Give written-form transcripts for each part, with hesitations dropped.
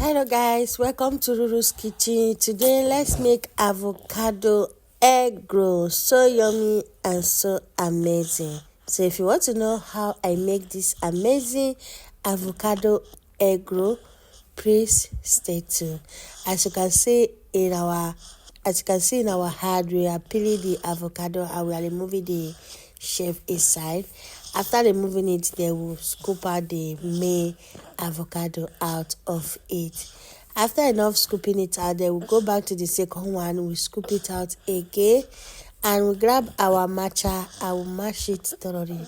Hello guys, welcome to Lulu's Kitchen. Today let's make avocado egg roll. So yummy and so amazing. So if you want to know how I make this amazing avocado egg roll, please stay tuned. As you can see in our hand, we are peeling the avocado and we are removing the shelf inside. After removing it, they will scoop out the main avocado out of it. After enough scooping it out, they will go back to the second one. We scoop it out again and we grab our matcha and we mash it thoroughly.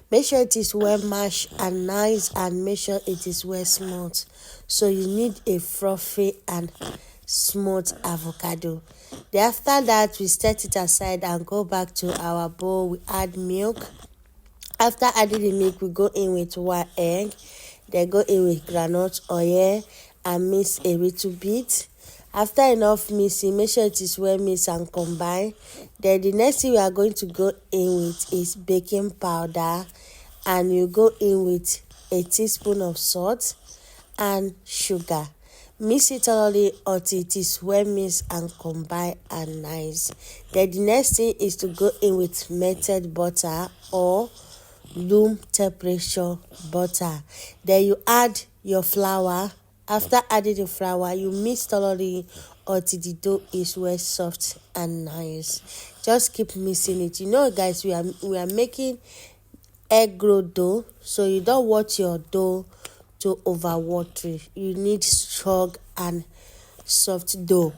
Make sure it is well mashed and nice, and make sure it is well smooth. So you need a fluffy and smooth avocado. Then after that, we set it aside and go back to our bowl. We add milk. After adding the milk, we go in with 1 egg. Then go in with groundnut oil and mix a little bit. After enough mixing, make sure it is well mixed and combined. Then the next thing we are going to go in with is baking powder, and you go in with a teaspoon of salt and sugar. Mix it thoroughly until it is well mixed and combined and nice. Then the next thing is to go in with melted butter or room temperature butter. Then you add your flour. After adding the flour, you mix thoroughly until the dough is well soft and nice. Just keep mixing it. You know guys, we are making egg roll dough, so you don't want your dough to over watery. You need strong and soft dough.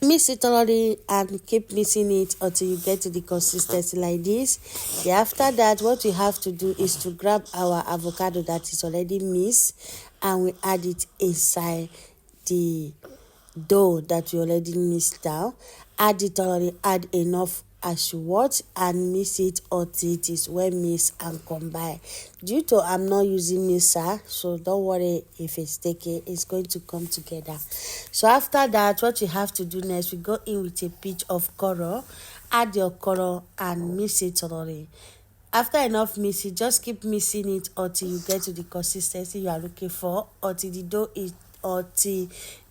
Mix it thoroughly and keep mixing it until you get to the consistency like this. Then after that, what we have to do is to grab our avocado that is already mixed and we add it inside the dough that we already mixed down. Add it thoroughly, add enough as you want, and mix it until it is well mixed and combined. Due to I'm not using mixer, so don't worry if it's sticky, it's going to come together. So after that, what you have to do next, we go in with a pinch of coral. Add your coral and mix it thoroughly. After enough mixing, just keep mixing it until you get to the consistency you are looking for, until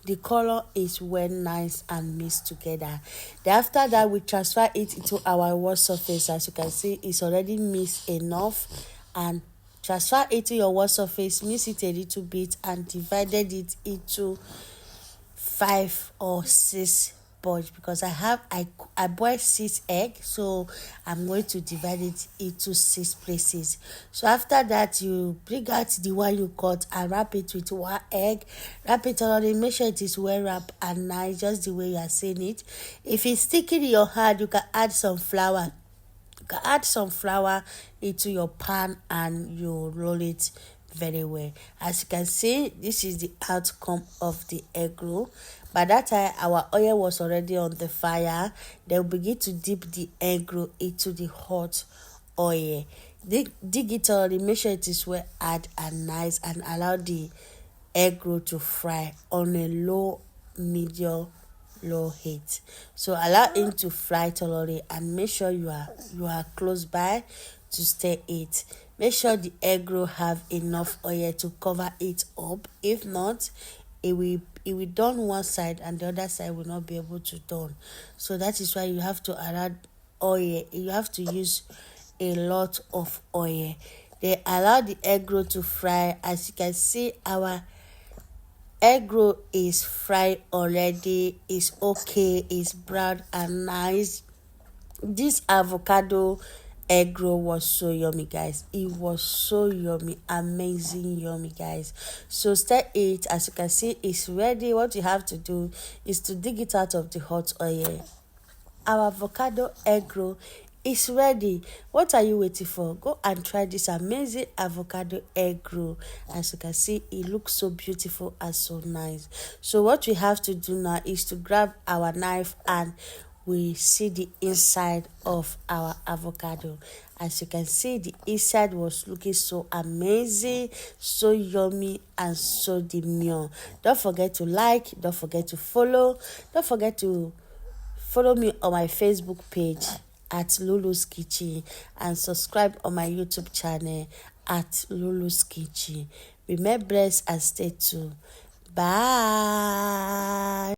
the color is well nice and mixed together. Then after that, we transfer it into our wall surface. As you can see, it's already mixed enough, and transfer it to your wall surface, mix it a little bit and divided it into 5 or 6 boils, because I boiled 6 eggs, so I'm going to divide it into 6 places. So after that, you bring out the one you cut and wrap it with 1 egg. Wrap it already, make sure it is well wrapped and nice, just the way you are seeing it. If it's sticking in your hand, you can add some flour. You can add some flour into your pan and you roll it very well. As you can see, this is the outcome of the egg roll. By that time, our oil was already on the fire. Then we begin to dip the egg roll into the hot oil. Dig it thoroughly, make sure it is well hard and nice, and allow the egg roll to fry on a medium low heat. So allow it to fry thoroughly and make sure you are close by to stir it. Make sure the egg roll have enough oil to cover it up. If not, it will done one side and the other side will not be able to done. So that is why you have to add oil. You have to use a lot of oil. They allow the egg roll to fry. As you can see, our egg roll is fried already. It's okay, it's brown and nice. This avocado egg roll was so yummy, guys. It was so yummy, amazing yummy, guys. So stir it. As you can see, it's ready. What you have to do is to dig it out of the hot oil. Our avocado egg roll is ready. What are you waiting for? Go and try this amazing avocado egg roll. As you can see, it looks so beautiful and so nice. So what we have to do now is to grab our knife and we see the inside of our avocado. As you can see, the inside was looking so amazing, so yummy and so demure. Don't forget to like, don't forget to follow, don't forget to follow me on my Facebook page at Lulu's Kitchen and subscribe on my YouTube channel at Lulu's Kitchen. Remain blessed and stay tuned. Bye.